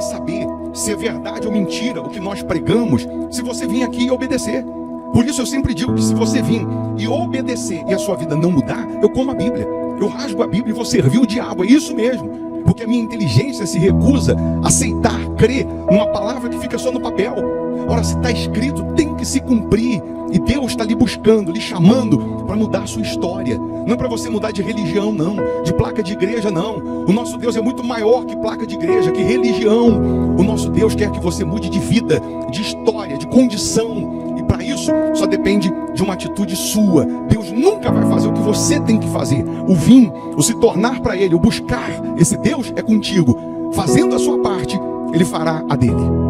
saber se é verdade ou mentira o que nós pregamos, se você vir aqui e obedecer. Por isso eu sempre digo que se você vir e obedecer e a sua vida não mudar, eu como a Bíblia, eu rasgo a Bíblia e vou servir o diabo, é isso mesmo. Porque a minha inteligência se recusa a aceitar, crer numa palavra que fica só no papel. Ora, se está escrito, tem que se cumprir. E Deus está lhe buscando, lhe chamando para mudar a sua história. Não é para você mudar de religião, não. De placa de igreja, não. O nosso Deus é muito maior que placa de igreja, que religião. O nosso Deus quer que você mude de vida, de história, de condição. E para isso, só depende de uma atitude sua. Deus nunca vai fazer o que você tem que fazer. O vir, o se tornar para Ele, o buscar esse Deus é contigo. Fazendo a sua parte, Ele fará a dele.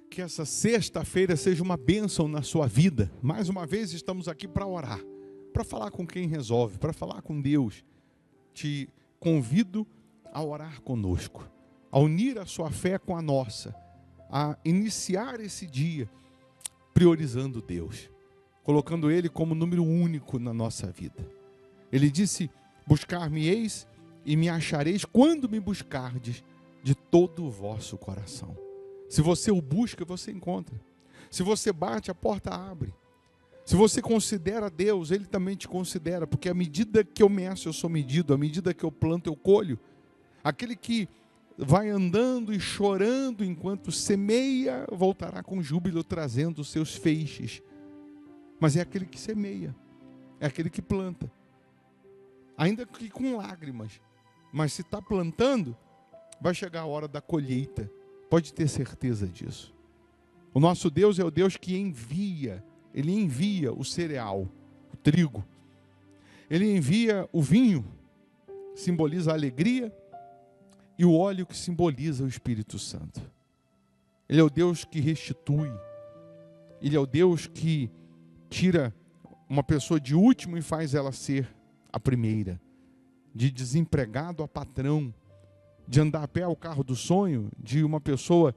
Que essa sexta-feira seja uma bênção na sua vida. Mais uma vez estamos aqui para orar, para falar com quem resolve, para falar com Deus. Te convido a orar conosco, a unir a sua fé com a nossa, a iniciar esse dia priorizando Deus, colocando Ele como número único na nossa vida. Ele disse: buscar-me-eis e me achareis quando me buscardes de todo o vosso coração. Se você o busca, você encontra. Se você bate, a porta abre. Se você considera Deus, Ele também te considera, porque à medida que eu meço, eu sou medido, à medida que eu planto, eu colho. Aquele que vai andando e chorando enquanto semeia, voltará com júbilo trazendo os seus feixes. Mas é aquele que semeia, é aquele que planta. Ainda que com lágrimas, mas se está plantando, vai chegar a hora da colheita. Pode ter certeza disso. O nosso Deus é o Deus que envia. Ele envia o cereal, o trigo. Ele envia o vinho, que simboliza a alegria, e o óleo, que simboliza o Espírito Santo. Ele é o Deus que restitui. Ele é o Deus que tira uma pessoa de último e faz ela ser a primeira. De desempregado a patrão. De andar a pé ao carro do sonho, de uma pessoa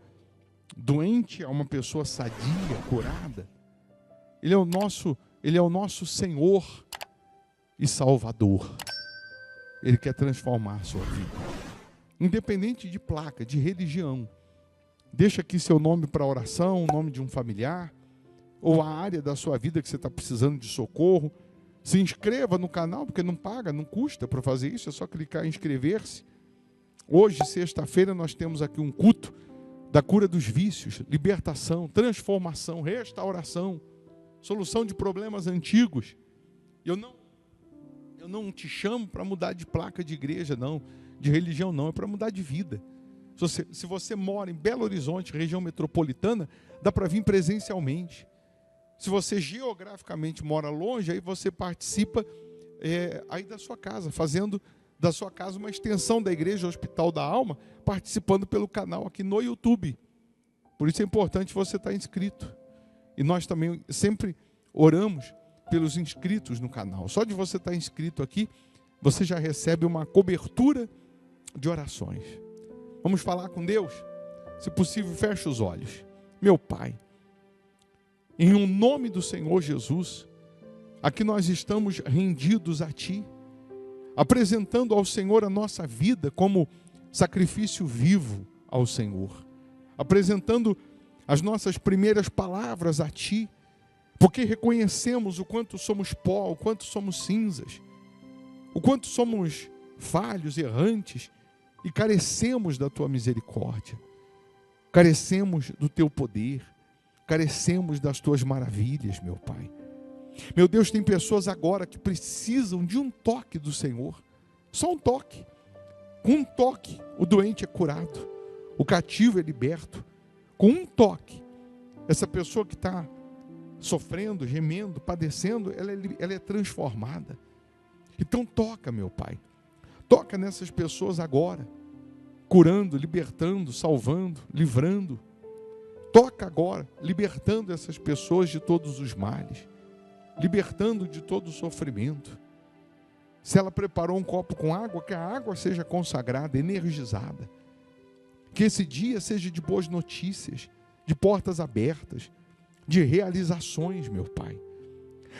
doente a uma pessoa sadia, curada. Ele é o nosso Senhor e Salvador. Ele quer transformar a sua vida. Independente de placa, de religião. Deixa aqui seu nome para oração, o nome de um familiar, ou a área da sua vida que você está precisando de socorro. Se inscreva no canal, porque não paga, não custa para fazer isso, é só clicar em inscrever-se. Hoje, sexta-feira, nós temos aqui um culto da cura dos vícios, libertação, transformação, restauração, solução de problemas antigos. Eu não te chamo para mudar de placa de igreja, não, de religião, não, é para mudar de vida. Se você mora em Belo Horizonte, região metropolitana, dá para vir presencialmente. Se você geograficamente mora longe, aí você participa aí da sua casa, fazendo da sua casa uma extensão da Igreja Hospital da Alma, participando pelo canal aqui no YouTube. Por isso é importante você estar inscrito. E nós também sempre oramos pelos inscritos no canal. Só de você estar inscrito aqui, você já recebe uma cobertura de orações. Vamos falar com Deus? Se possível, feche os olhos. Meu Pai, em um nome do Senhor Jesus, aqui nós estamos rendidos a Ti, apresentando ao Senhor a nossa vida como sacrifício vivo ao Senhor, apresentando as nossas primeiras palavras a Ti, porque reconhecemos o quanto somos pó, o quanto somos cinzas, o quanto somos falhos, errantes, e carecemos da Tua misericórdia, carecemos do Teu poder, carecemos das Tuas maravilhas, meu Pai. Meu Deus, tem pessoas agora que precisam de um toque do Senhor. Só um toque. Com um toque, o doente é curado. O cativo é liberto. Com um toque, essa pessoa que está sofrendo, gemendo, padecendo, ela é transformada. Então toca, meu Pai. Toca nessas pessoas agora. curando, libertando, salvando, livrando. Toca agora, libertando essas pessoas de todos os males, libertando de todo o sofrimento. Se ela preparou um copo com água, que a água seja consagrada, energizada. Que esse dia seja de boas notícias, de portas abertas, de realizações, meu Pai.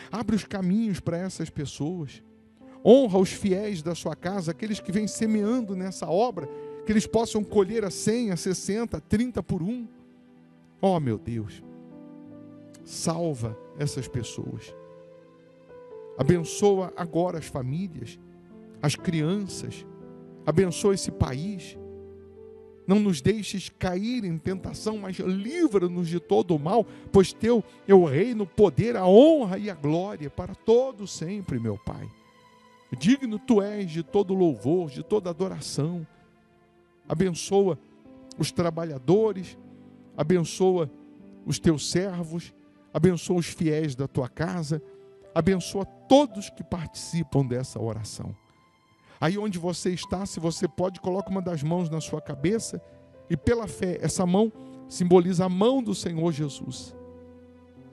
Abre os caminhos para essas pessoas. Honra os fiéis da sua casa, aqueles que vêm semeando nessa obra, que eles possam colher a 100, a 60, a 30 por um. Oh, meu Deus, salva essas pessoas. Abençoa agora as famílias, as crianças. Abençoa esse país. Não nos deixes cair em tentação, mas livra-nos de todo o mal, pois teu é o reino, o poder, a honra e a glória para todo sempre, meu Pai. Digno tu és de todo louvor, de toda adoração. Abençoa os trabalhadores, abençoa os teus servos, abençoa os fiéis da tua casa, abençoa todos que participam dessa oração. Aí onde você está, se você pode, coloca uma das mãos na sua cabeça e pela fé, essa mão simboliza a mão do Senhor Jesus.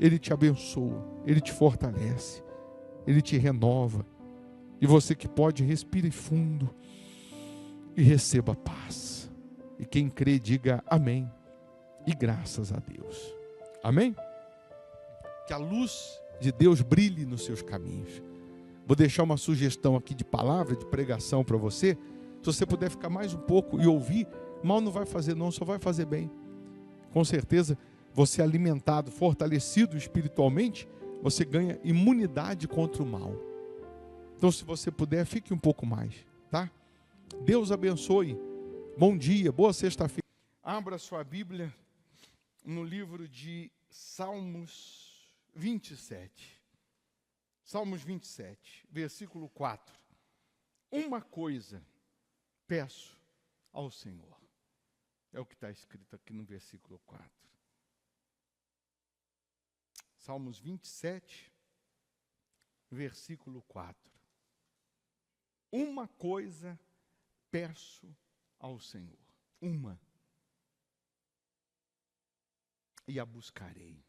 Ele te abençoa, Ele te fortalece, Ele te renova. E você que pode, respire fundo e receba paz. E quem crê, diga amém e graças a Deus. Amém? Que a luz de Deus brilhe nos seus caminhos. Vou deixar uma sugestão aqui de palavra, de pregação para você. Se você puder ficar mais um pouco e ouvir, mal não vai fazer não, só vai fazer bem. Com certeza, você alimentado, fortalecido espiritualmente, você ganha imunidade contra o mal. Então, se você puder, fique um pouco mais, tá? Deus abençoe. Bom dia, boa sexta-feira. Abra sua Bíblia no livro de Salmos 27. Salmos 27, versículo 4. Uma coisa peço ao Senhor. É o que está escrito aqui no versículo 4. Salmos 27, versículo 4. Uma coisa peço ao Senhor. Uma. E a buscarei.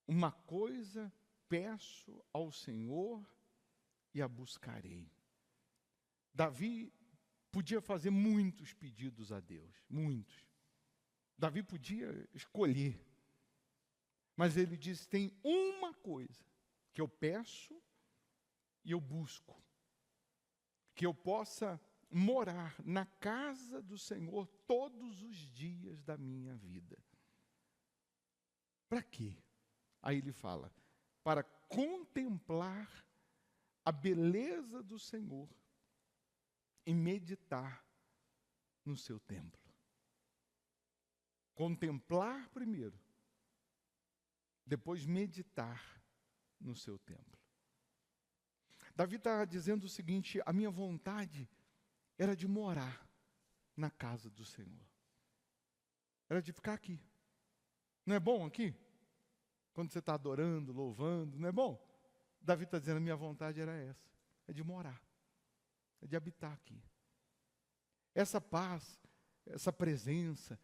Uma coisa peço ao Senhor e a buscarei. Davi podia fazer muitos pedidos a Deus, muitos. Davi podia escolher, mas ele disse: tem uma coisa que eu peço e eu busco, que eu possa morar na casa do Senhor todos os dias da minha vida. Para quê? Aí ele fala: para contemplar a beleza do Senhor e meditar no seu templo. Contemplar primeiro, depois meditar no seu templo. Davi está dizendo o seguinte: a minha vontade era de morar na casa do Senhor. Era de ficar aqui. Não é bom aqui? Quando você está adorando, louvando, não é bom? Davi está dizendo: a minha vontade era essa, é de morar, é de habitar aqui. Essa paz, essa presença,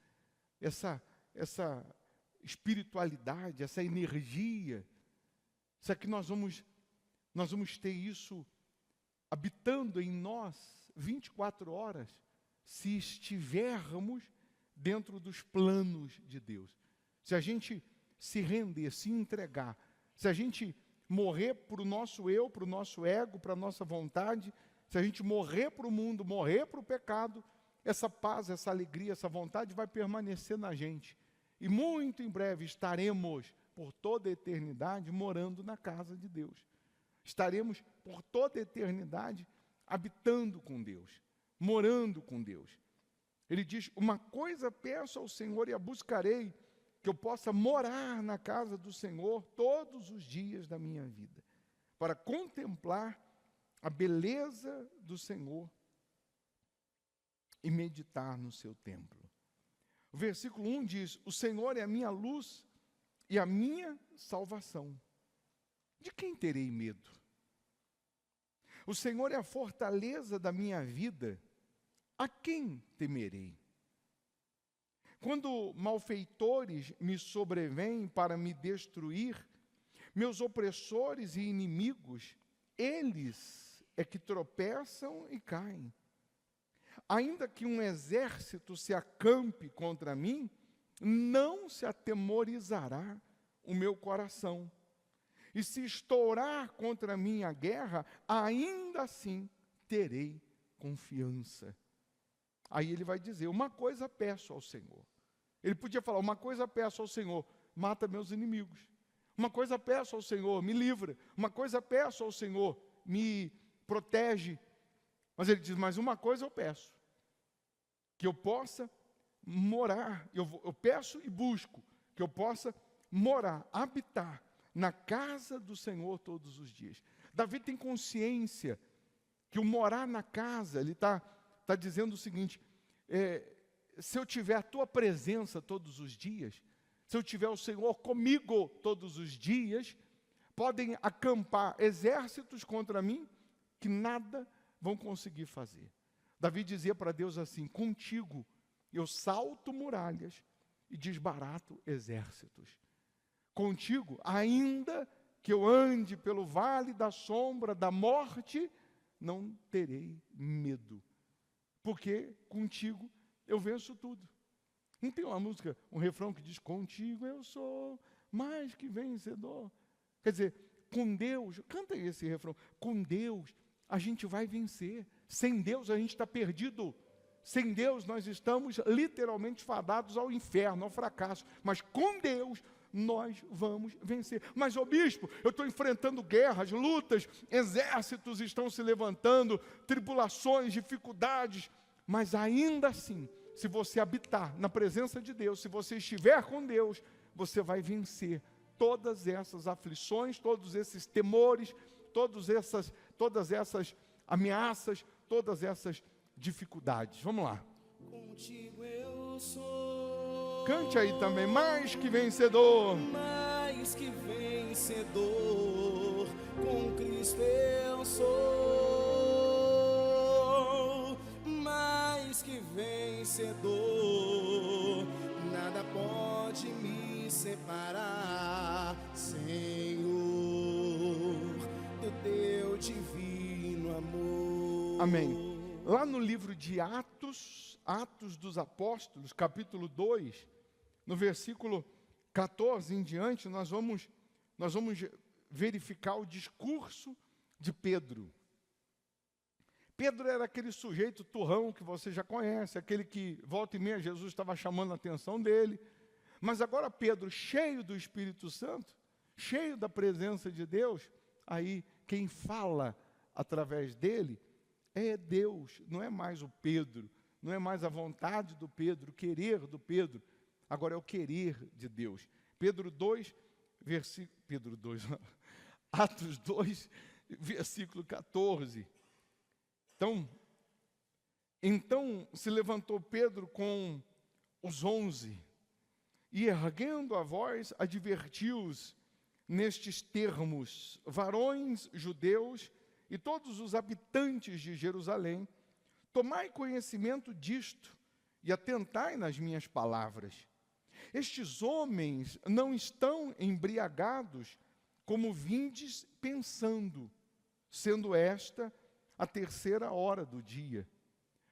essa espiritualidade, essa energia, será que nós vamos ter isso habitando em nós 24 horas, se estivermos dentro dos planos de Deus? Se a gente se render, se entregar, se a gente morrer para o nosso eu, para o nosso ego, para a nossa vontade, se a gente morrer para o mundo, morrer para o pecado, essa paz, essa alegria, essa vontade vai permanecer na gente. E muito em breve estaremos, por toda a eternidade, morando na casa de Deus. Estaremos, por toda a eternidade, habitando com Deus, morando com Deus. Ele diz: uma coisa peço ao Senhor e a buscarei, que eu possa morar na casa do Senhor todos os dias da minha vida, para contemplar a beleza do Senhor e meditar no seu templo. O versículo 1 diz: o Senhor é a minha luz e a minha salvação. De quem terei medo? O Senhor é a fortaleza da minha vida. a quem temerei? Quando malfeitores me sobrevêm para me destruir, meus opressores e inimigos, eles é que tropeçam e caem. Ainda que um exército se acampe contra mim, não se atemorizará o meu coração. E se estourar contra mim a guerra, ainda assim terei confiança. Aí ele vai dizer, uma coisa peço ao Senhor. Ele podia falar, uma coisa peço ao Senhor, mata meus inimigos. Uma coisa peço ao Senhor, me livra. Uma coisa peço ao Senhor, me protege. Mas ele diz, mas uma coisa eu peço, que eu possa morar, eu peço e busco, que eu possa morar, habitar na casa do Senhor todos os dias. Davi tem consciência que o morar na casa, ele está dizendo o seguinte, se eu tiver a tua presença todos os dias, se eu tiver o Senhor comigo todos os dias, podem acampar exércitos contra mim que nada vão conseguir fazer. Davi dizia para Deus assim, contigo eu salto muralhas e desbarato exércitos. Contigo, ainda que eu ande pelo vale da sombra da morte, não terei medo, porque contigo eu venço tudo. Não tem uma música, um refrão que diz, contigo eu sou mais que vencedor. Quer dizer, com Deus, canta esse refrão, com Deus a gente vai vencer. Sem Deus a gente está perdido. Sem Deus nós estamos literalmente fadados ao inferno, ao fracasso. Mas com Deus nós vamos vencer. Mas, ô bispo, eu estou enfrentando guerras, lutas, exércitos estão se levantando, tribulações, dificuldades. Mas ainda assim, se você habitar na presença de Deus, se você estiver com Deus, você vai vencer todas essas aflições, todos esses temores, todas essas ameaças, todas essas dificuldades. Vamos lá. Contigo eu sou. Cante aí também, mais que vencedor. Mais que vencedor, com Cristo eu sou. Mais que vencedor, nada pode me separar, Senhor, do teu divino amor. Amém. Lá no livro de Atos dos Apóstolos, capítulo 2, no versículo 14 em diante, nós vamos verificar o discurso de Pedro. Pedro era aquele sujeito turrão que você já conhece, aquele que volta e meia Jesus estava chamando a atenção dele. Mas agora Pedro, cheio do Espírito Santo, cheio da presença de Deus, aí quem fala através dele é Deus, não é mais o Pedro, não é mais a vontade do Pedro, o querer do Pedro, agora é o querer de Deus. Atos 2, versículo 14. Então se levantou Pedro com os 11, e erguendo a voz, advertiu-os nestes termos, varões judeus, e todos os habitantes de Jerusalém, tomai conhecimento disto e atentai nas minhas palavras. Estes homens não estão embriagados como vindes pensando, sendo esta a 3ª hora do dia.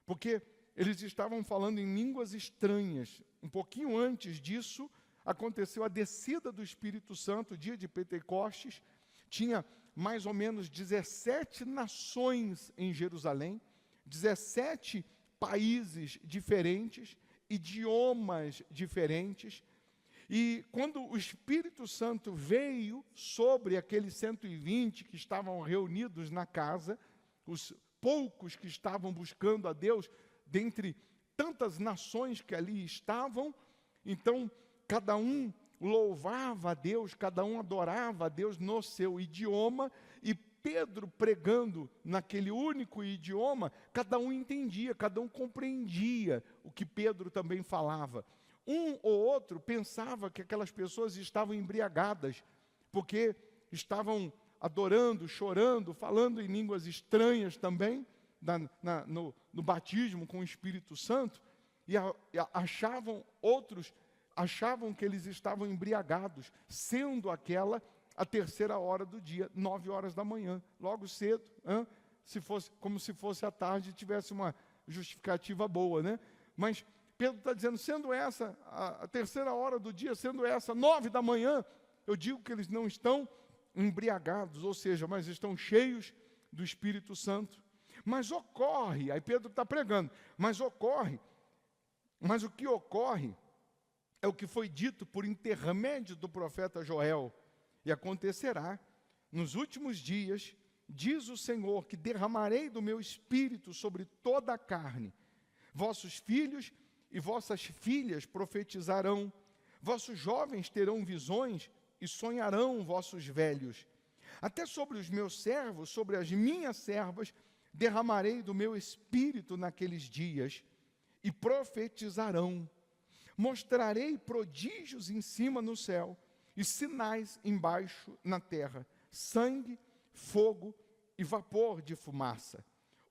Porque eles estavam falando em línguas estranhas. Um pouquinho antes disso, aconteceu a descida do Espírito Santo, o dia de Pentecostes. Tinha mais ou menos 17 nações em Jerusalém, 17 países diferentes, idiomas diferentes. E quando o Espírito Santo veio sobre aqueles 120 que estavam reunidos na casa, os poucos que estavam buscando a Deus, dentre tantas nações que ali estavam, então cada um louvava a Deus, cada um adorava a Deus no seu idioma, e Pedro pregando naquele único idioma, cada um entendia, cada um compreendia o que Pedro também falava. Um ou outro pensava que aquelas pessoas estavam embriagadas, porque estavam adorando, chorando, falando em línguas estranhas também, no batismo com o Espírito Santo, e outros achavam que eles estavam embriagados, sendo aquela a 3ª hora do dia, 9 horas da manhã, logo cedo, como se fosse à tarde e tivesse uma justificativa boa, né? Mas Pedro está dizendo, sendo essa a 3ª hora do dia, sendo essa 9 da manhã, eu digo que eles não estão embriagados, ou seja, mas estão cheios do Espírito Santo. Mas ocorre, aí Pedro está pregando, mas o que ocorre é o que foi dito por intermédio do profeta Joel. E acontecerá, nos últimos dias, diz o Senhor, que derramarei do meu Espírito sobre toda a carne. Vossos filhos e vossas filhas profetizarão, vossos jovens terão visões e sonharão vossos velhos. Até sobre os meus servos, sobre as minhas servas, derramarei do meu Espírito naqueles dias, e profetizarão. Mostrarei prodígios em cima no céu, e sinais embaixo na terra, sangue, fogo e vapor de fumaça.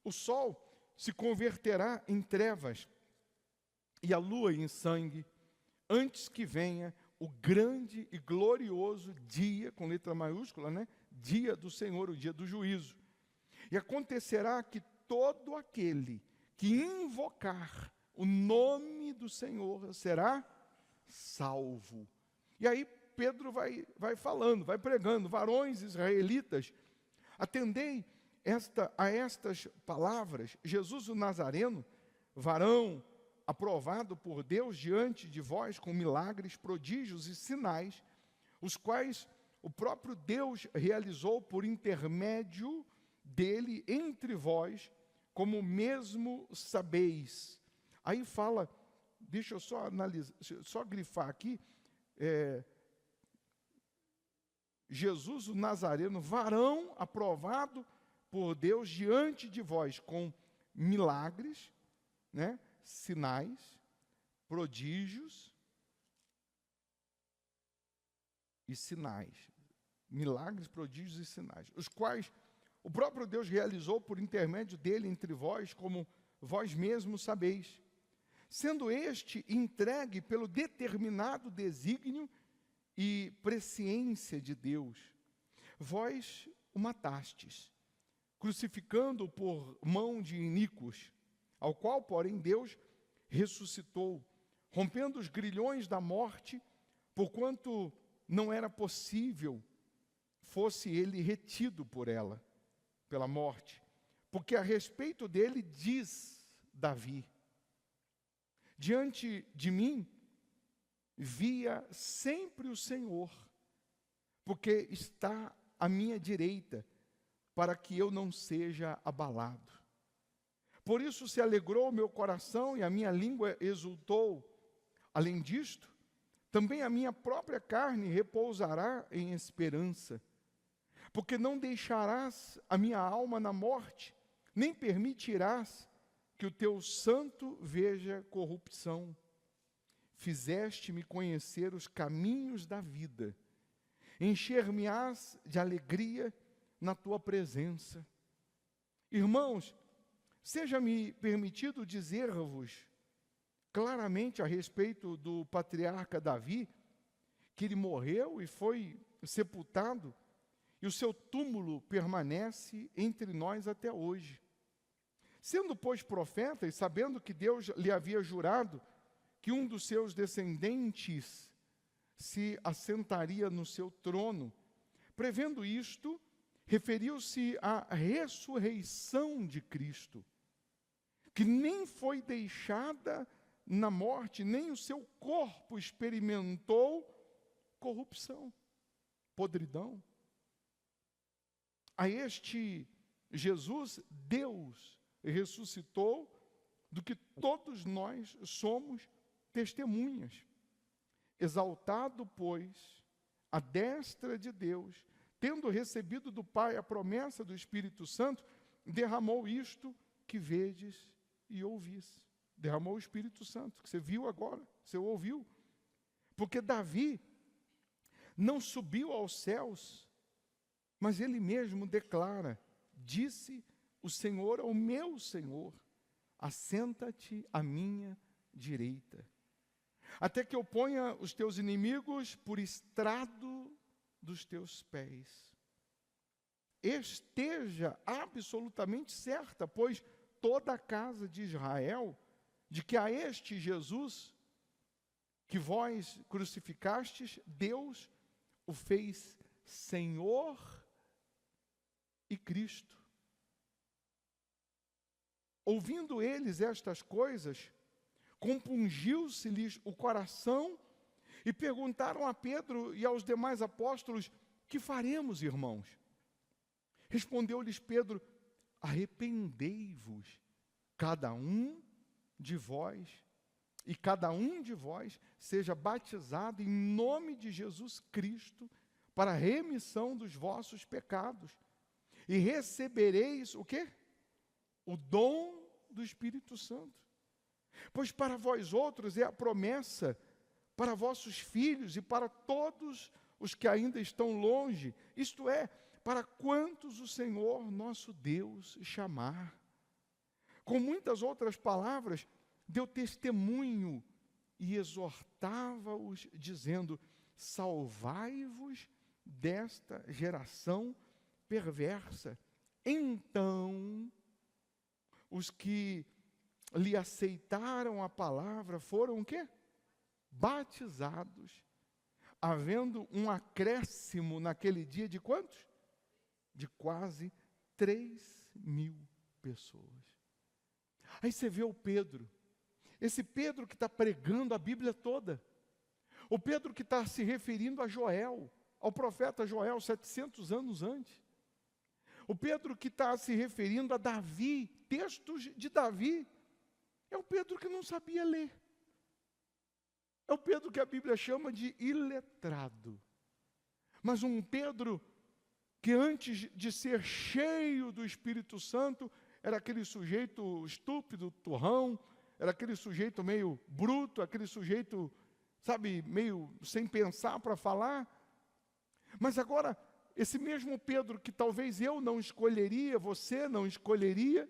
O sol se converterá em trevas, e a lua em sangue, antes que venha o grande e glorioso dia, com letra maiúscula, né? Dia do Senhor, o dia do juízo. E acontecerá que todo aquele que invocar o nome do Senhor será salvo. E aí Pedro vai falando, vai pregando, varões israelitas, atendei a estas palavras. Jesus o Nazareno, varão aprovado por Deus diante de vós com milagres, prodígios e sinais, os quais o próprio Deus realizou por intermédio dele entre vós, como mesmo sabeis. Aí fala, deixa eu só analisar, só grifar aqui, Jesus o Nazareno, varão aprovado por Deus diante de vós, com milagres, né, sinais, prodígios e sinais. Milagres, prodígios e sinais, os quais o próprio Deus realizou por intermédio dele entre vós, como vós mesmos sabeis, sendo este entregue pelo determinado desígnio e presciência de Deus. Vós o matastes, crucificando-o por mão de iníquos, ao qual, porém, Deus ressuscitou, rompendo os grilhões da morte, porquanto não era possível fosse ele retido por ela, pela morte. Porque a respeito dele diz Davi, diante de mim via sempre o Senhor, porque está à minha direita, para que eu não seja abalado. Por isso se alegrou o meu coração e a minha língua exultou. Além disto, também a minha própria carne repousará em esperança, porque não deixarás a minha alma na morte, nem permitirás que o teu santo veja corrupção. Fizeste-me conhecer os caminhos da vida, encher-me-ás de alegria na tua presença. Irmãos, seja-me permitido dizer-vos claramente a respeito do patriarca Davi, que ele morreu e foi sepultado, e o seu túmulo permanece entre nós até hoje. Sendo, pois, profeta, e sabendo que Deus lhe havia jurado que um dos seus descendentes se assentaria no seu trono, prevendo isto, referiu-se à ressurreição de Cristo, que nem foi deixada na morte, nem o seu corpo experimentou corrupção, podridão. A este Jesus, Deus ressuscitou, do que todos nós somos testemunhas. Exaltado, pois, à destra de Deus, tendo recebido do Pai a promessa do Espírito Santo, derramou isto que vedes e ouvis. Derramou o Espírito Santo, que você viu agora, você ouviu. Porque Davi não subiu aos céus, mas ele mesmo declara, disse o Senhor é o meu Senhor, assenta-te à minha direita, até que eu ponha os teus inimigos por estrado dos teus pés. Esteja absolutamente certa, pois toda a casa de Israel, de que a este Jesus, que vós crucificastes, Deus o fez Senhor e Cristo. Ouvindo eles estas coisas, compungiu-se-lhes o coração e perguntaram a Pedro e aos demais apóstolos: que faremos, irmãos? Respondeu-lhes Pedro: arrependei-vos, cada um de vós, e cada um de vós seja batizado em nome de Jesus Cristo para a remissão dos vossos pecados, e recebereis o quê? O dom do Espírito Santo. Pois para vós outros é a promessa, para vossos filhos e para todos os que ainda estão longe, isto é, para quantos o Senhor nosso Deus chamar. Com muitas outras palavras, deu testemunho e exortava-os, dizendo: salvai-vos desta geração perversa. Então, os que lhe aceitaram a palavra foram o quê? Batizados, havendo um acréscimo naquele dia de quantos? De quase 3.000 pessoas. Aí você vê o Pedro, esse Pedro que está pregando a Bíblia toda, o Pedro que está se referindo a Joel, ao profeta Joel, 700 anos antes, o Pedro que está se referindo a Davi, textos de Davi, é o Pedro que não sabia ler, é o Pedro que a Bíblia chama de iletrado, mas um Pedro que antes de ser cheio do Espírito Santo, era aquele sujeito estúpido, turrão, era aquele sujeito meio bruto, aquele sujeito, sabe, meio sem pensar para falar. Mas agora, esse mesmo Pedro que talvez eu não escolheria, você não escolheria,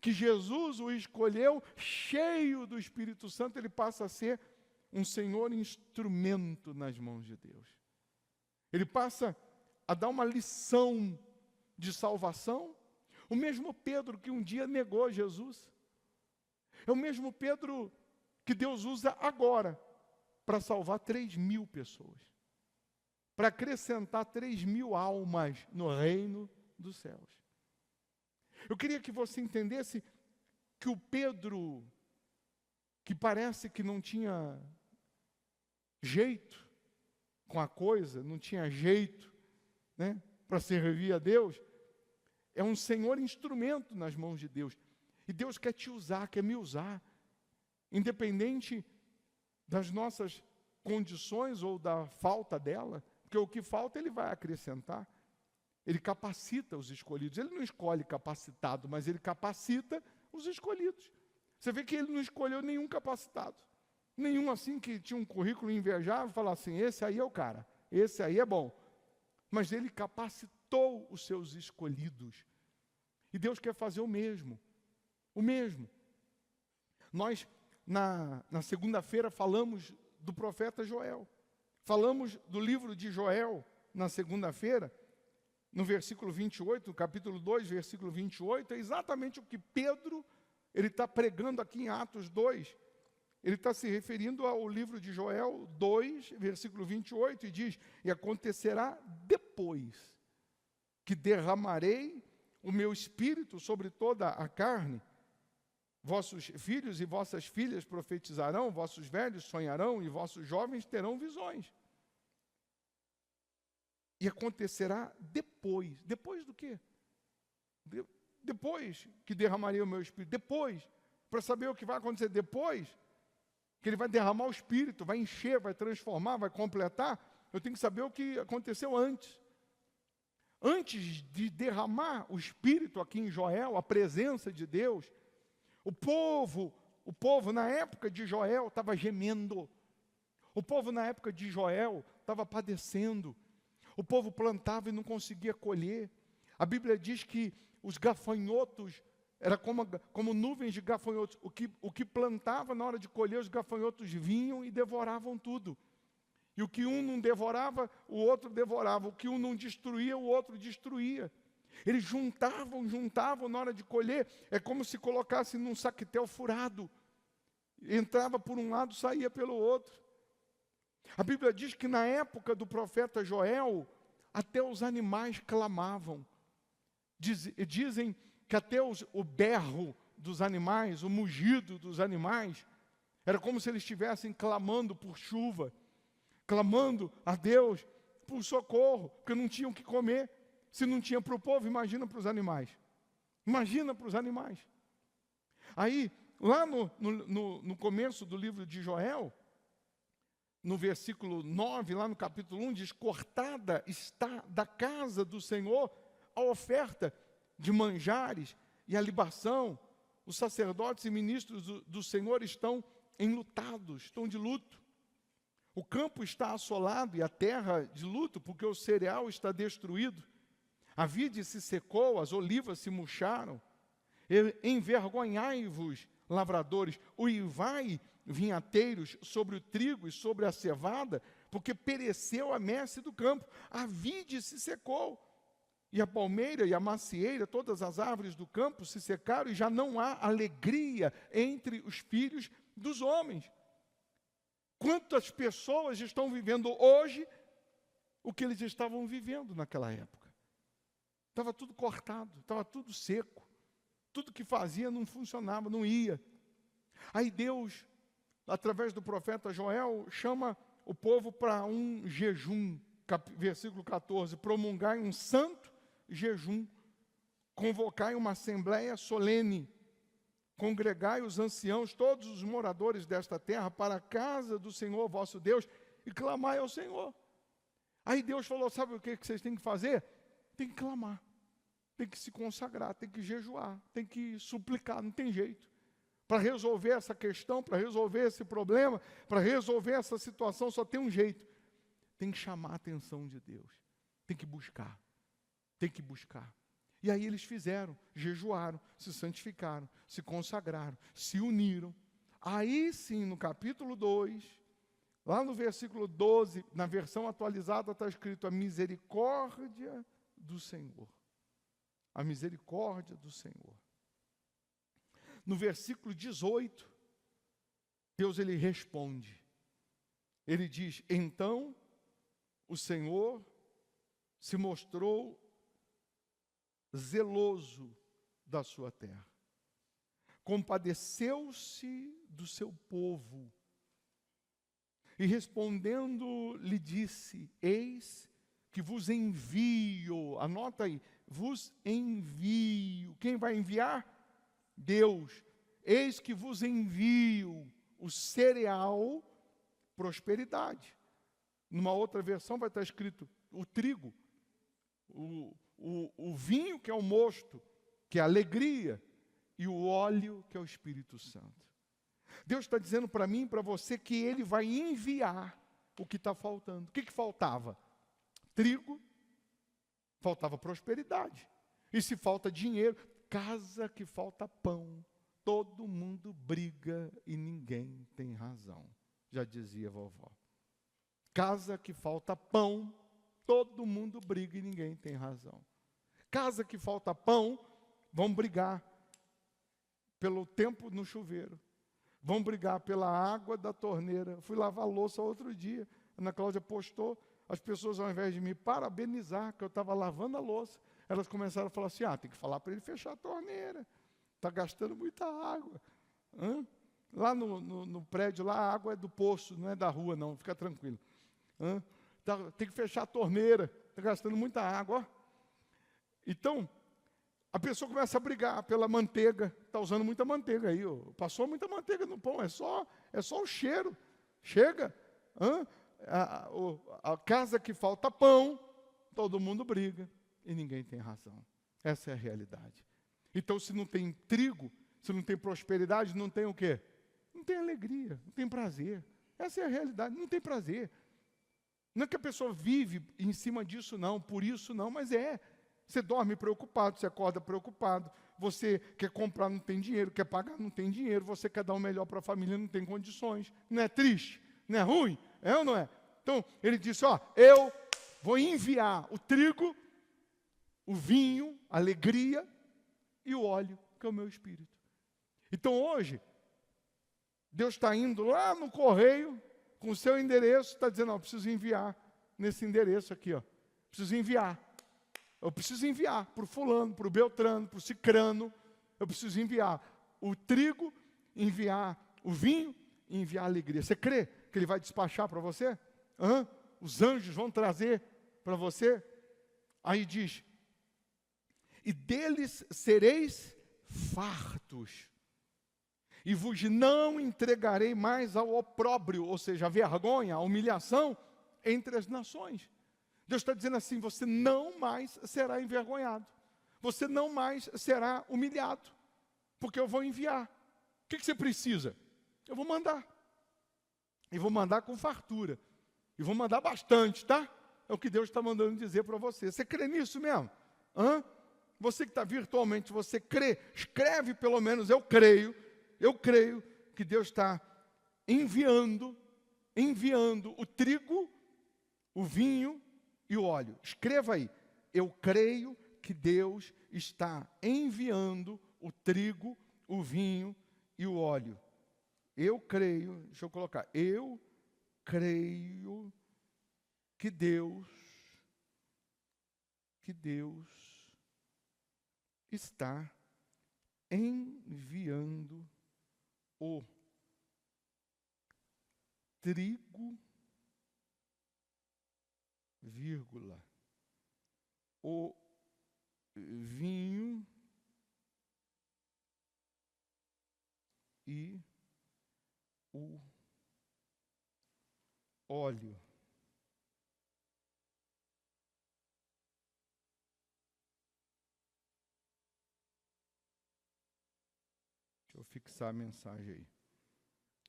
que Jesus o escolheu, cheio do Espírito Santo, ele passa a ser um Senhor instrumento nas mãos de Deus. Ele passa a dar uma lição de salvação. O mesmo Pedro que um dia negou Jesus, é o mesmo Pedro que Deus usa agora para salvar 3.000 pessoas, para acrescentar 3.000 almas no reino dos céus. Eu queria que você entendesse que o Pedro, que parece que não tinha jeito com a coisa, não tinha jeito, né, para servir a Deus, é um Senhor instrumento nas mãos de Deus. E Deus quer te usar, quer me usar, independente das nossas condições ou da falta dela, porque o que falta Ele vai acrescentar. Ele capacita os escolhidos. Ele não escolhe capacitado, mas Ele capacita os escolhidos. Você vê que Ele não escolheu nenhum capacitado, nenhum assim que tinha um currículo invejável, falar assim, esse aí é o cara, esse aí é bom. Mas Ele capacitou os seus escolhidos. E Deus quer fazer o mesmo. O mesmo. Nós, na segunda-feira, falamos do profeta Joel. Falamos do livro de Joel na segunda-feira, no versículo 28, no capítulo 2, versículo 28, é exatamente o que Pedro, ele está pregando aqui em Atos 2. Ele está se referindo ao livro de Joel 2, versículo 28, e diz: e acontecerá depois que derramarei o meu espírito sobre toda a carne, vossos filhos e vossas filhas profetizarão, vossos velhos sonharão e vossos jovens terão visões. E acontecerá depois. Depois do quê? Depois que derramarei o meu espírito. Depois, para saber o que vai acontecer depois, que Ele vai derramar o espírito, vai encher, vai transformar, vai completar, eu tenho que saber o que aconteceu antes. Antes de derramar o espírito aqui em Joel, a presença de Deus, o povo na época de Joel estava gemendo. O povo na época de Joel estava padecendo. O povo plantava e não conseguia colher. A Bíblia diz que os gafanhotos, era como nuvens de gafanhotos. O que plantava na hora de colher, os gafanhotos vinham e devoravam tudo. E o que um não devorava, o outro devorava. O que um não destruía, o outro destruía. Eles juntavam na hora de colher. É como se colocasse num saquetel furado. Entrava por um lado, saía pelo outro. A Bíblia diz que na época do profeta Joel, até os animais clamavam. Dizem que até o berro dos animais, o mugido dos animais, era como se eles estivessem clamando por chuva, clamando a Deus por socorro, porque não tinham o que comer. Se não tinha para o povo, imagina para os animais. Imagina para os animais. Aí, lá no começo do livro de Joel, no versículo 9, lá no capítulo 1, diz: cortada está da casa do Senhor a oferta de manjares e a libação. Os sacerdotes e ministros do Senhor estão enlutados, estão de luto. O campo está assolado e a terra de luto, porque o cereal está destruído. A vide se secou, as olivas se murcharam. Envergonhai-vos, lavradores, uivai, vinhateiros, sobre o trigo e sobre a cevada, porque pereceu a messe do campo. A vide se secou, e a palmeira e a macieira, todas as árvores do campo se secaram, e já não há alegria entre os filhos dos homens. Quantas pessoas estão vivendo hoje o que eles estavam vivendo naquela época? Estava tudo cortado, estava tudo seco. Tudo que fazia não funcionava, não ia. Aí Deus, através do profeta Joel, chama o povo para um jejum. Versículo 14, promulgai um santo jejum, convocai uma assembleia solene, congregai os anciãos, todos os moradores desta terra, para a casa do Senhor vosso Deus, e clamai ao Senhor. Aí Deus falou: sabe o que vocês têm que fazer? Tem que clamar, tem que se consagrar, tem que jejuar, tem que suplicar, não tem jeito. Para resolver essa questão, para resolver esse problema, para resolver essa situação, só tem um jeito. Tem que chamar a atenção de Deus. Tem que buscar. Tem que buscar. E aí eles fizeram, jejuaram, se santificaram, se consagraram, se uniram. Aí sim, no capítulo 2, lá no versículo 12, na versão atualizada está escrito: a misericórdia do Senhor. A misericórdia do Senhor. No versículo 18, Deus ele responde. Ele diz: então o Senhor se mostrou zeloso da sua terra. Compadeceu-se do seu povo. E respondendo lhe disse: eis que vos envio. Anota aí, vos envio. Quem vai enviar? Deus. Eis que vos envio o cereal, prosperidade. Numa outra versão vai estar escrito o trigo, o vinho, que é o mosto, que é a alegria, e o óleo, que é o Espírito Santo. Deus está dizendo para mim e para você que Ele vai enviar o que está faltando. O que faltava? Trigo, faltava prosperidade. E se falta dinheiro, casa que falta pão, todo mundo briga e ninguém tem razão, já dizia a vovó. Casa que falta pão, todo mundo briga e ninguém tem razão. Casa que falta pão, vão brigar pelo tempo no chuveiro. Vão brigar pela água da torneira. Fui lavar louça outro dia. A Ana Cláudia postou, as pessoas, ao invés de me parabenizar, que eu estava lavando a louça, elas começaram a falar assim: tem que falar para ele fechar a torneira. Está gastando muita água. Lá no prédio, lá a água é do poço, não é da rua não, fica tranquilo. Tem que fechar a torneira, está gastando muita água. Ó. Então, a pessoa começa a brigar pela manteiga, está usando muita manteiga aí, ó. Passou muita manteiga no pão, é só o cheiro. Chega. A casa que falta pão, todo mundo briga e ninguém tem razão. Essa é a realidade. Então, se não tem trigo, se não tem prosperidade, não tem o quê? Não tem alegria, não tem prazer. Essa é a realidade, não tem prazer. Não é que a pessoa vive em cima disso não, por isso não, mas Você dorme preocupado, você acorda preocupado, você quer comprar, não tem dinheiro, quer pagar, não tem dinheiro, você quer dar o melhor para a família, não tem condições. Não é triste? Não é ruim? É ou não é? Então, ele disse, eu vou enviar o trigo, o vinho, a alegria e o óleo, que é o meu espírito. Então, hoje, Deus está indo lá no correio, com o seu endereço, está dizendo, eu preciso enviar nesse endereço aqui, preciso enviar. Eu preciso enviar para o fulano, para o Beltrano, para o Cicrano. Eu preciso enviar o trigo, enviar o vinho e enviar a alegria. Você crê que ele vai despachar para você? Os anjos vão trazer para você? Aí diz, e deles sereis fartos, e vos não entregarei mais ao opróbrio, ou seja, a vergonha, a humilhação entre as nações. Deus está dizendo assim, você não mais será envergonhado. Você não mais será humilhado. Porque eu vou enviar. O que você precisa? Eu vou mandar. E vou mandar com fartura. E vou mandar bastante, tá? É o que Deus está mandando dizer para você. Você crê nisso mesmo? Você que está virtualmente, você crê? Escreve pelo menos, eu creio que Deus está enviando o trigo, o vinho e o óleo. Escreva aí, eu creio que Deus está enviando o trigo, o vinho e o óleo. Eu creio, deixa eu colocar, eu creio que Deus está enviando o trigo, vírgula, o vinho e o óleo. Deixa eu fixar a mensagem aí.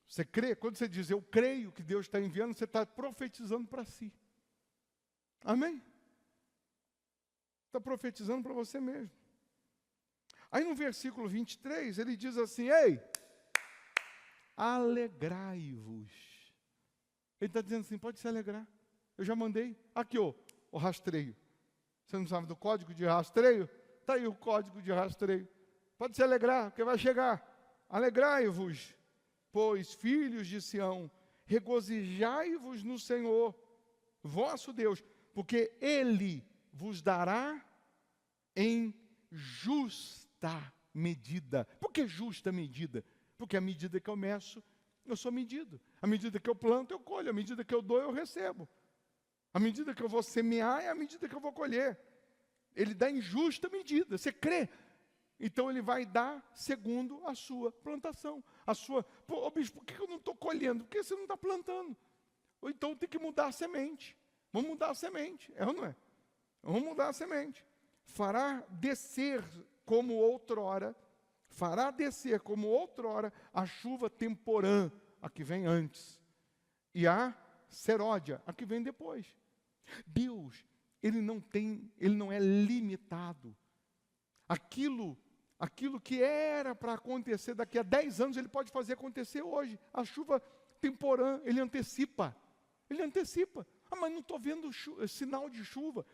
Você crê? Quando você diz eu creio que Deus está enviando, você está profetizando para si. Amém? Está profetizando para você mesmo. Aí no versículo 23, ele diz assim, ei, alegrai-vos. Ele está dizendo assim, pode se alegrar. Eu já mandei. Aqui, o rastreio. Você não sabe do código de rastreio? Está aí o código de rastreio. Pode se alegrar, porque vai chegar. Alegrai-vos, pois, filhos de Sião, regozijai-vos no Senhor, vosso Deus, porque Ele vos dará em justa medida. Por que justa medida? Porque a medida que eu meço, eu sou medido. A medida que eu planto, eu colho. A medida que eu dou, eu recebo. A medida que eu vou semear é a medida que eu vou colher. Ele dá em justa medida. Você crê? Então ele vai dar segundo a sua plantação. Pô, bispo, por que eu não estou colhendo? Porque você não está plantando. Ou então tem que mudar a semente. Vamos mudar a semente, é ou não é? Vamos mudar a semente. Fará descer como outrora a chuva temporã, a que vem antes, e a seródia, a que vem depois. Deus, ele não é limitado. Aquilo que era para acontecer daqui a 10 anos, ele pode fazer acontecer hoje. A chuva temporã, ele antecipa. Mas não estou vendo sinal de chuva.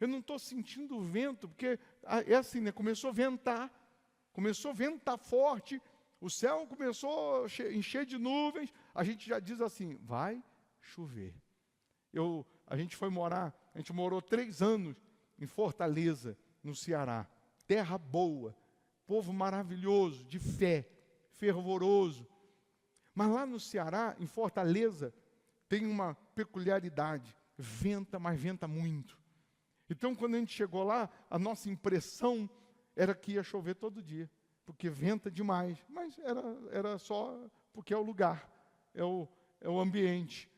Eu não estou sentindo o vento, porque é assim, né? Começou a ventar forte, o céu começou a encher de nuvens, a gente já diz assim, vai chover. A gente morou 3 anos em Fortaleza, no Ceará. Terra boa, povo maravilhoso, de fé, fervoroso. Mas lá no Ceará, em Fortaleza, tem uma peculiaridade, venta, mas venta muito. Então, quando a gente chegou lá, a nossa impressão era que ia chover todo dia, porque venta demais, mas era só porque é o lugar, é o ambiente.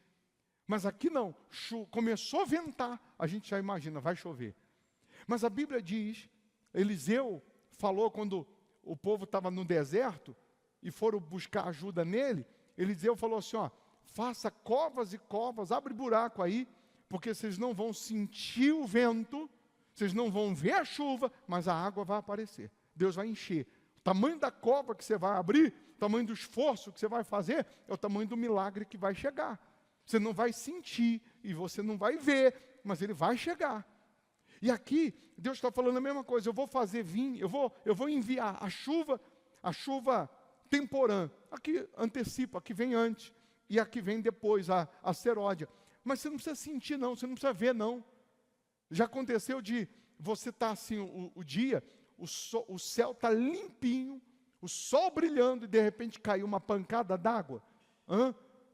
Mas aqui não, começou a ventar, a gente já imagina, vai chover. Mas a Bíblia diz, Eliseu falou quando o povo estava no deserto, e foram buscar ajuda nele, Eliseu falou assim, faça covas e covas, abre buraco aí, porque vocês não vão sentir o vento, Vocês não vão ver a chuva, mas a água vai aparecer. Deus vai encher. O tamanho da cova que você vai abrir, o tamanho do esforço que você vai fazer, é o tamanho do milagre que vai chegar. Você não vai sentir e você não vai ver, mas ele vai chegar. E aqui, Deus está falando a mesma coisa. Eu vou fazer vir, eu vou enviar a chuva temporã. Aqui antecipa, aqui vem antes. E aqui vem depois, a seródia. Mas você não precisa sentir não, você não precisa ver não. Já aconteceu de você estar assim, o dia, o céu está limpinho, o sol brilhando e de repente caiu uma pancada d'água.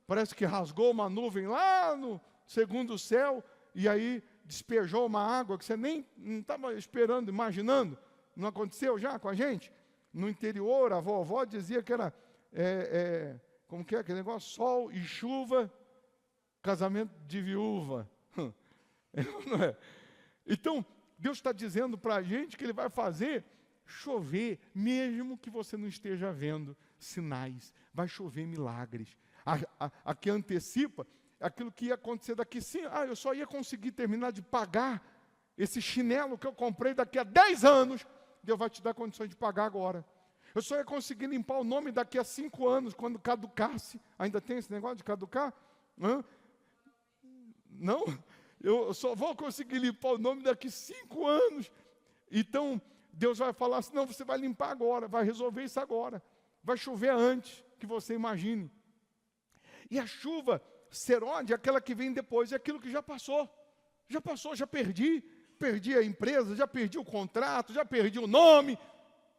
Parece que rasgou uma nuvem lá no segundo céu e aí despejou uma água que você nem não estava esperando, imaginando. Não aconteceu já com a gente? No interior, a vovó dizia que era, como que é aquele negócio? Sol e chuva, casamento de viúva. Não é? Então, Deus está dizendo para a gente que Ele vai fazer chover, mesmo que você não esteja vendo sinais. Vai chover milagres. A que antecipa aquilo que ia acontecer daqui sim. Eu só ia conseguir terminar de pagar esse chinelo que eu comprei daqui a 10 anos. Deus vai te dar condições de pagar agora. Eu só ia conseguir limpar o nome daqui a 5 anos, quando caducasse. Ainda tem esse negócio de caducar? Não? Eu só vou conseguir limpar o nome daqui 5 anos. Então, Deus vai falar assim, não, você vai limpar agora, vai resolver isso agora. Vai chover antes que você imagine. E a chuva seródia, aquela que vem depois, é aquilo que já passou. Já passou, já perdi. Perdi a empresa, já perdi o contrato, já perdi o nome.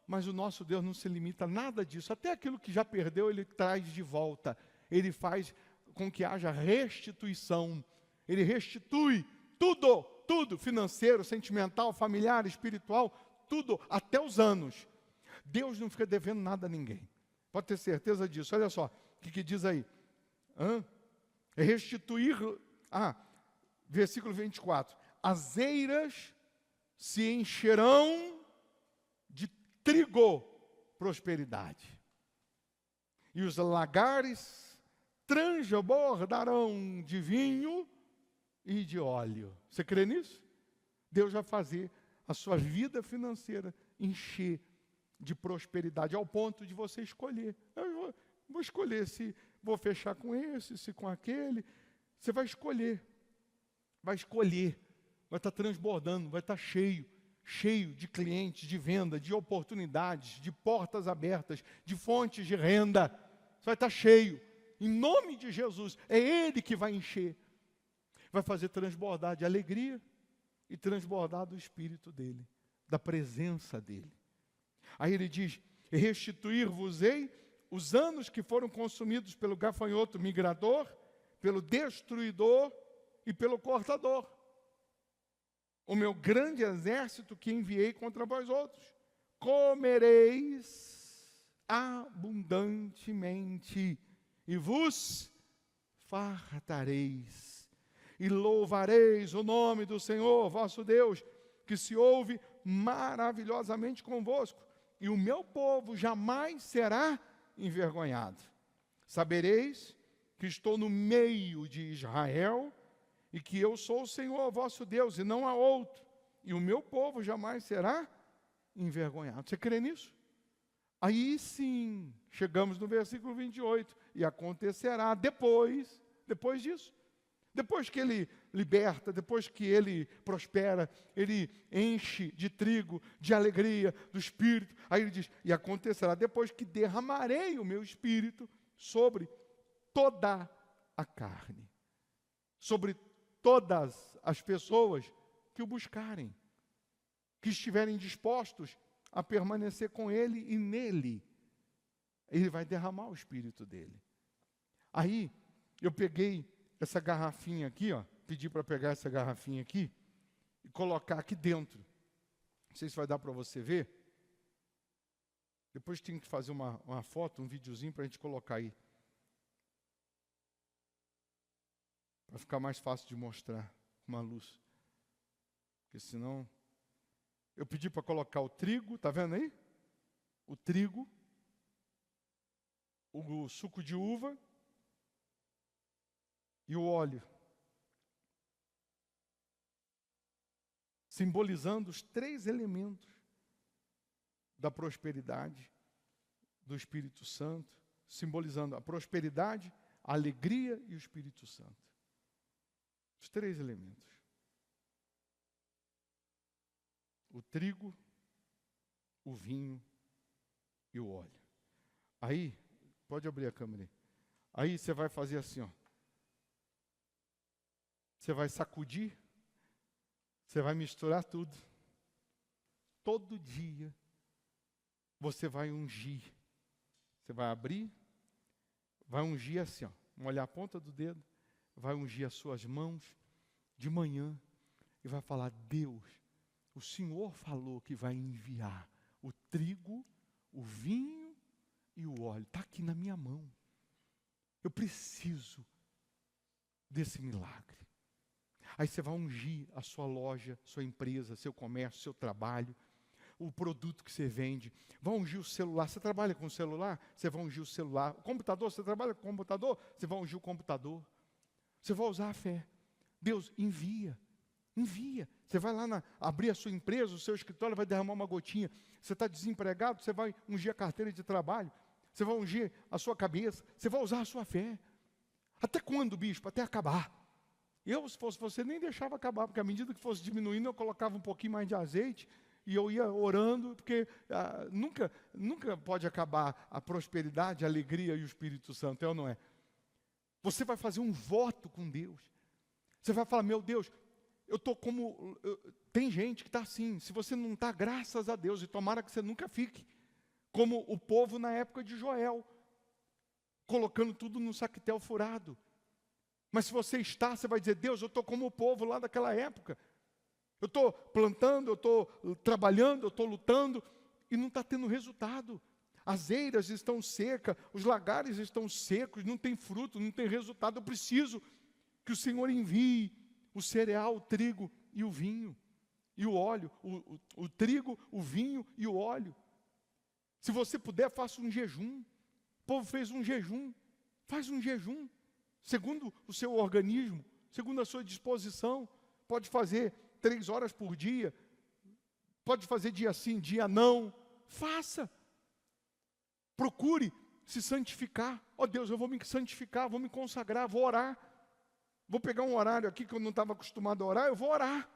Mas o nosso Deus não se limita a nada disso. Até aquilo que já perdeu, Ele traz de volta. Ele faz com que haja restituição. Ele restitui tudo, financeiro, sentimental, familiar, espiritual, tudo, até os anos. Deus não fica devendo nada a ninguém. Pode ter certeza disso. Olha só, o que diz aí? Restituir, versículo 24. As eiras se encherão de trigo, prosperidade. E os lagares transbordarão de vinho e de óleo. Você crê nisso? Deus vai fazer a sua vida financeira encher de prosperidade, ao ponto de você escolher. Eu vou escolher se vou fechar com esse, se com aquele. Você vai escolher. Vai escolher. Vai estar transbordando, vai estar cheio de clientes, de venda, de oportunidades, de portas abertas, de fontes de renda. Você vai estar cheio. Em nome de Jesus, é Ele que vai encher. Vai fazer transbordar de alegria e transbordar do Espírito dEle, da presença dEle. Aí ele diz, restituir-vos-ei os anos que foram consumidos pelo gafanhoto migrador, pelo destruidor e pelo cortador. O meu grande exército que enviei contra vós outros. Comereis abundantemente e vos fartareis. E louvareis o nome do Senhor, vosso Deus, que se ouve maravilhosamente convosco. E o meu povo jamais será envergonhado. Sabereis que estou no meio de Israel e que eu sou o Senhor, vosso Deus, e não há outro. E o meu povo jamais será envergonhado. Você crê nisso? Aí sim, chegamos no versículo 28. E acontecerá depois disso. Depois que ele liberta, depois que ele prospera, ele enche de trigo, de alegria, do Espírito. Aí ele diz, e acontecerá depois que derramarei o meu Espírito sobre toda a carne. Sobre todas as pessoas que o buscarem. Que estiverem dispostos a permanecer com ele e nele. Ele vai derramar o Espírito dele. Aí, eu peguei essa garrafinha aqui, pedi para pegar essa garrafinha aqui e colocar aqui dentro. Não sei se vai dar para você ver. Depois tem que fazer uma foto, um videozinho para a gente colocar aí. Para ficar mais fácil de mostrar uma luz. Porque senão... Eu pedi para colocar o trigo, está vendo aí? O trigo, o suco de uva e o óleo. simbolizando os 3 elementos da prosperidade do Espírito Santo, simbolizando a prosperidade, a alegria e o Espírito Santo. Os 3 elementos. O trigo, o vinho e o óleo. Aí, pode abrir a câmera aí. Aí você vai fazer assim, ó. Você vai sacudir, você vai misturar tudo. Todo dia você vai ungir. Você vai abrir, vai ungir assim, ó. Molhar a ponta do dedo, vai ungir as suas mãos de manhã e vai falar: Deus, o Senhor falou que vai enviar o trigo, o vinho e o óleo. Está aqui na minha mão. Eu preciso desse milagre. Aí você vai ungir a sua loja, sua empresa, seu comércio, seu trabalho, o produto que você vende. Vai ungir o celular. Você trabalha com o celular? Você vai ungir o celular. O computador, você trabalha com o computador? Você vai ungir o computador. Você vai usar a fé. Deus, envia. Envia. Você vai lá abrir a sua empresa, o seu escritório, vai derramar uma gotinha. Você está desempregado, você vai ungir a carteira de trabalho. Você vai ungir a sua cabeça. Você vai usar a sua fé. Até quando, bispo? Até acabar. Eu, se fosse você, nem deixava acabar, porque à medida que fosse diminuindo, eu colocava um pouquinho mais de azeite e eu ia orando, porque nunca pode acabar a prosperidade, a alegria e o Espírito Santo, é ou não é? Você vai fazer um voto com Deus. Você vai falar: meu Deus, eu estou como... Tem gente que está assim. Se você não está, graças a Deus, e tomara que você nunca fique como o povo na época de Joel, colocando tudo num saquetel furado. Mas se você está, você vai dizer: Deus, eu estou como o povo lá daquela época. Eu estou plantando, eu estou trabalhando, eu estou lutando, e não está tendo resultado. As eiras estão secas, os lagares estão secos, não tem fruto, não tem resultado. Eu preciso que o Senhor envie o cereal, o trigo e o vinho, e o óleo, o trigo, o vinho e o óleo. Se você puder, faça um jejum. O povo fez um jejum. Faz um jejum, segundo o seu organismo, segundo a sua disposição. Pode fazer 3 horas por dia, pode fazer dia sim, dia não. Faça. Procure se santificar. Ó Deus, eu vou me santificar, vou me consagrar, vou orar. Vou pegar um horário aqui que eu não estava acostumado a orar, eu vou orar.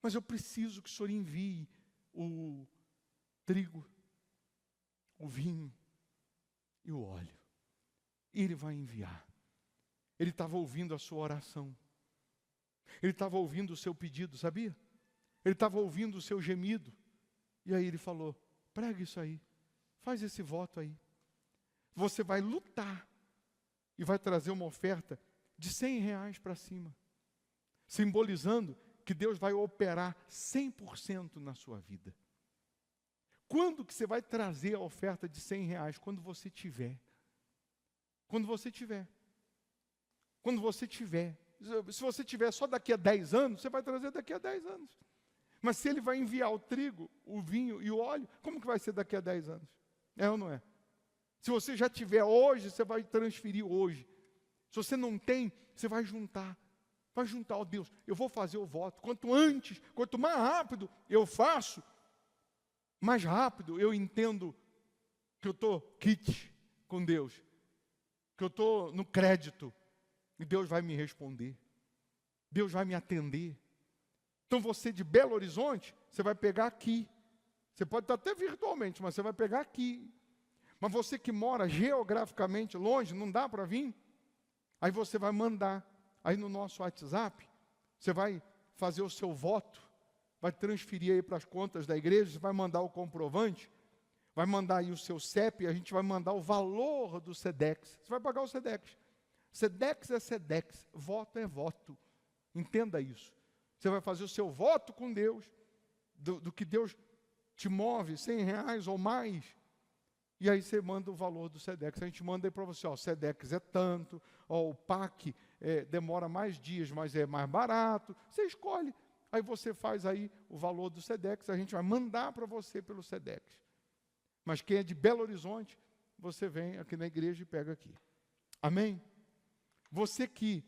Mas eu preciso que o Senhor envie o trigo, o vinho e o óleo. E Ele vai enviar. Ele estava ouvindo a sua oração. Ele estava ouvindo o seu pedido, sabia? Ele estava ouvindo o seu gemido. E aí Ele falou: prega isso aí. Faz esse voto aí. Você vai lutar e vai trazer uma oferta de R$100 para cima, simbolizando que Deus vai operar 100% na sua vida. Quando que você vai trazer a oferta de R$100? Quando você tiver. Quando você tiver. Quando você tiver. Se você tiver só daqui a 10 anos, você vai trazer daqui a 10 anos. Mas se Ele vai enviar o trigo, o vinho e o óleo, como que vai ser daqui a 10 anos? É ou não é? Se você já tiver hoje, você vai transferir hoje. Se você não tem, você vai juntar. Vai juntar, ó Deus, eu vou fazer o voto. Quanto antes, quanto mais rápido eu faço, mais rápido eu entendo que eu estou kit com Deus. Que eu estou no crédito. E Deus vai me responder. Deus vai me atender. Então você de Belo Horizonte, você vai pegar aqui. Você pode estar até virtualmente, mas você vai pegar aqui. Mas você que mora geograficamente longe, não dá para vir? Aí você vai mandar. Aí no nosso WhatsApp, você vai fazer o seu voto, vai transferir aí para as contas da igreja, você vai mandar o comprovante, vai mandar aí o seu CEP, a gente vai mandar o valor do SEDEX. Você vai pagar o SEDEX. SEDEX é SEDEX, voto é voto. Entenda isso. Você vai fazer o seu voto com Deus, do que Deus te move, R$100 ou mais. E aí você manda o valor do SEDEX. A gente manda aí para você, ó, o SEDEX é tanto, ó, o PAC demora mais dias, mas é mais barato. Você escolhe. Aí você faz aí o valor do SEDEX, a gente vai mandar para você pelo SEDEX. Mas quem é de Belo Horizonte, você vem aqui na igreja e pega aqui. Amém? Você que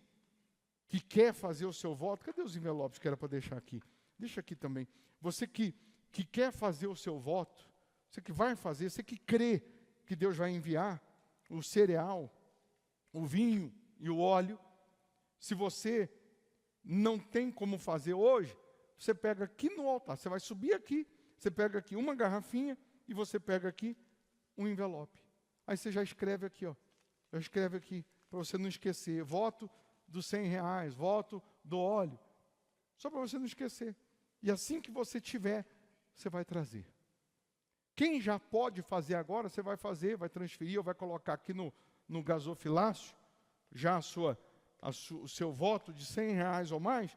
quer fazer o seu voto, cadê os envelopes que era para deixar aqui? deixa aqui também. Você que quer fazer o seu voto, você que vai fazer, você que crê que Deus vai enviar o cereal, o vinho e o óleo, se você não tem como fazer hoje, você pega aqui no altar, você vai subir aqui, você pega aqui uma garrafinha e você pega aqui um envelope. Aí você já escreve aqui, ó. Já escreve aqui, para você não esquecer. Voto dos R$100, voto do óleo. Só para você não esquecer. E assim que você tiver, você vai trazer. Quem já pode fazer agora, você vai fazer, vai transferir, ou vai colocar aqui no gasofilácio, já o seu voto de R$100 ou mais,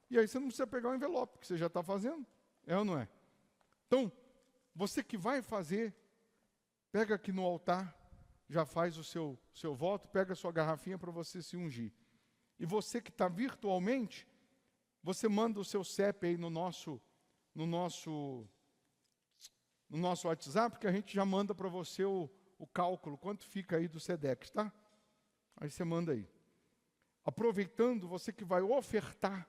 e aí você não precisa pegar o envelope, que você já está fazendo. É ou não é? Então, você que vai fazer, pega aqui no altar, já faz o seu voto, pega a sua garrafinha para você se ungir. E você que está virtualmente, você manda o seu CEP aí no nosso WhatsApp, que a gente já manda para você o cálculo, quanto fica aí do SEDEX, tá? Aí você manda aí. Aproveitando, você que vai ofertar,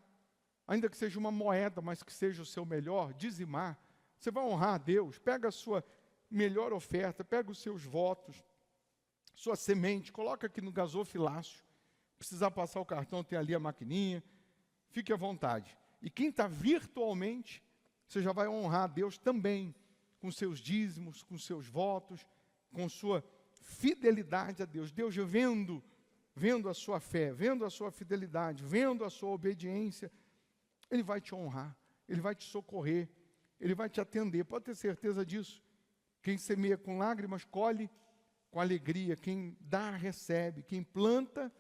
ainda que seja uma moeda, mas que seja o seu melhor, dizimar, você vai honrar a Deus, pega a sua melhor oferta, pega os seus votos, sua semente, coloca aqui no gasofilácio, precisar passar o cartão, tem ali a maquininha, fique à vontade. E quem está virtualmente, você já vai honrar a Deus também, com seus dízimos, com seus votos, com sua fidelidade a Deus. Deus vendo a sua fé, vendo a sua fidelidade, vendo a sua obediência, Ele vai te honrar, Ele vai te socorrer, Ele vai te atender, pode ter certeza disso. Quem semeia com lágrimas, colhe com alegria. Quem dá, recebe. Quem planta,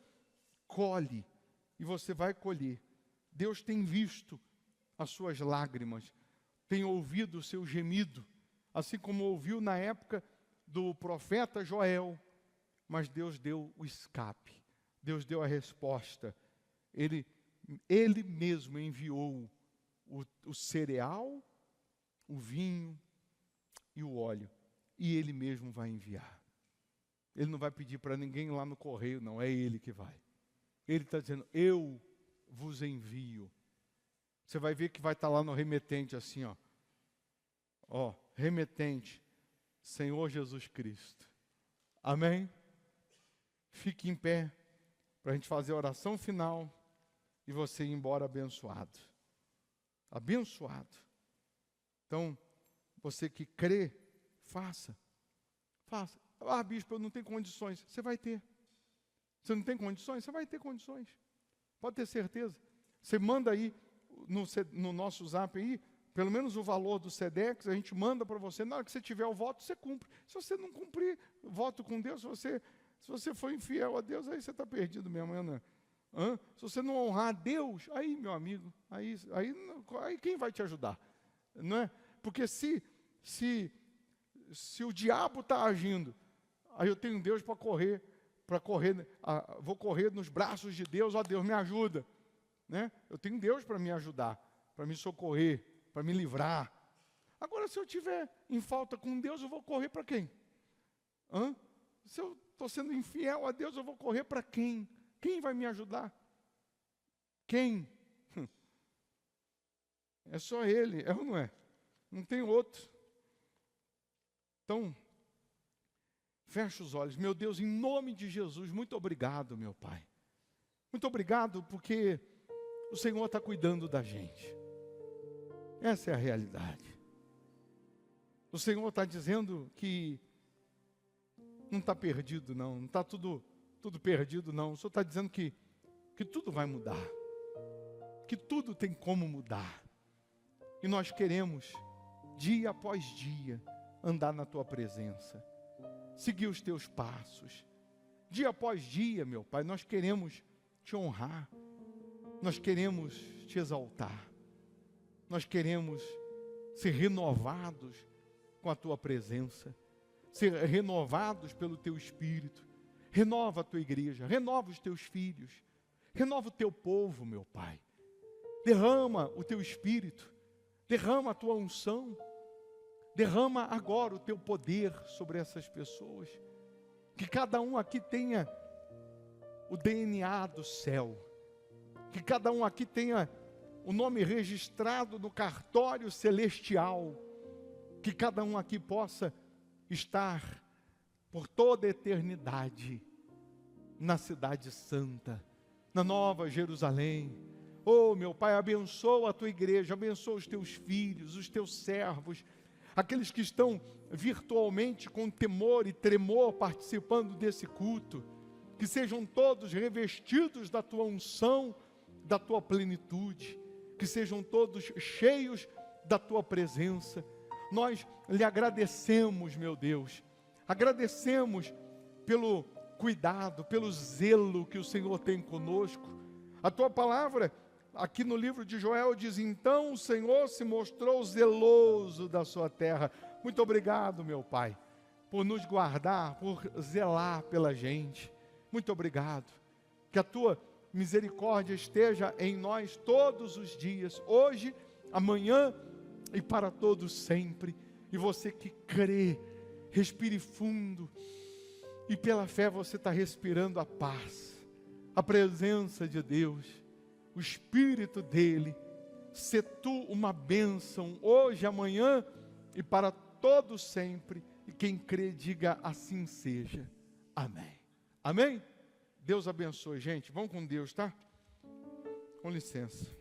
colhe. E você vai colher. Deus tem visto as suas lágrimas, tem ouvido o seu gemido, assim como ouviu na época do profeta Joel, mas Deus deu o escape, Deus deu a resposta. Ele mesmo enviou o cereal, o vinho e o óleo, e Ele mesmo vai enviar. Ele não vai pedir para ninguém lá no correio, não, é Ele que vai. Ele está dizendo, eu vos envio. Você vai ver que vai estar lá no remetente assim, ó, remetente, Senhor Jesus Cristo. Amém? Fique em pé, para a gente fazer a oração final, e você ir embora abençoado. Abençoado. Então, você que crê, faça. Ah, bispo, eu não tenho condições. Você vai ter. Você não tem condições? Você vai ter condições. Pode ter certeza. Você manda aí, no nosso zap aí, pelo menos o valor do SEDEX, a gente manda para você. Na hora que você tiver o voto, você cumpre. Se você não cumprir voto com Deus, se você for infiel a Deus, aí você está perdido mesmo, né? Se você não honrar a Deus, aí, meu amigo, aí quem vai te ajudar? Não é? Porque se o diabo está agindo, aí eu tenho Deus para correr, vou correr nos braços de Deus, ó Deus, me ajuda. Né? Eu tenho Deus para me ajudar, para me socorrer, para me livrar. Agora, se eu estiver em falta com Deus, eu vou correr para quem? Se eu estou sendo infiel a Deus, eu vou correr para quem? Quem vai me ajudar? Quem? É só Ele, é ou não é? Não tem outro. Então, fecha os olhos. Meu Deus, em nome de Jesus, muito obrigado, meu Pai. Muito obrigado porque o Senhor está cuidando da gente. Essa é a realidade. O Senhor está dizendo que não está perdido, não está tudo perdido, não. O Senhor está dizendo que tudo vai mudar, que tudo tem como mudar. E nós queremos, dia após dia, andar na Tua presença, seguir os Teus passos. Dia após dia, meu Pai, nós queremos Te honrar, nós queremos Te exaltar, nós queremos ser renovados com a Tua presença, ser renovados pelo Teu Espírito. Renova a Tua igreja, renova os Teus filhos, renova o Teu povo, meu Pai. Derrama o Teu Espírito, derrama a Tua unção, derrama agora o Teu poder sobre essas pessoas. Que cada um aqui tenha o DNA do céu, que cada um aqui tenha o nome registrado no cartório celestial, que cada um aqui possa estar por toda a eternidade na cidade santa, na Nova Jerusalém. Oh, meu Pai, abençoa a tua igreja, abençoa os teus filhos, os teus servos, aqueles que estão virtualmente com temor e tremor participando desse culto, que sejam todos revestidos da tua unção, da tua plenitude, que sejam todos cheios da tua presença. Nós lhe agradecemos, meu Deus, agradecemos pelo cuidado, pelo zelo que o Senhor tem conosco. A tua palavra, aqui no livro de Joel, diz: então o Senhor se mostrou zeloso da sua terra. Muito obrigado, meu Pai, por nos guardar, por zelar pela gente. Muito obrigado. Que a tua misericórdia esteja em nós todos os dias, hoje, amanhã e para todos sempre. E você que crê, respire fundo, e pela fé você está respirando a paz, a presença de Deus, o Espírito dele. Sê tu uma bênção hoje, amanhã e para todos sempre. E quem crê, diga assim seja. Amém. Amém? Deus abençoe, gente. Vamos com Deus, tá? Com licença.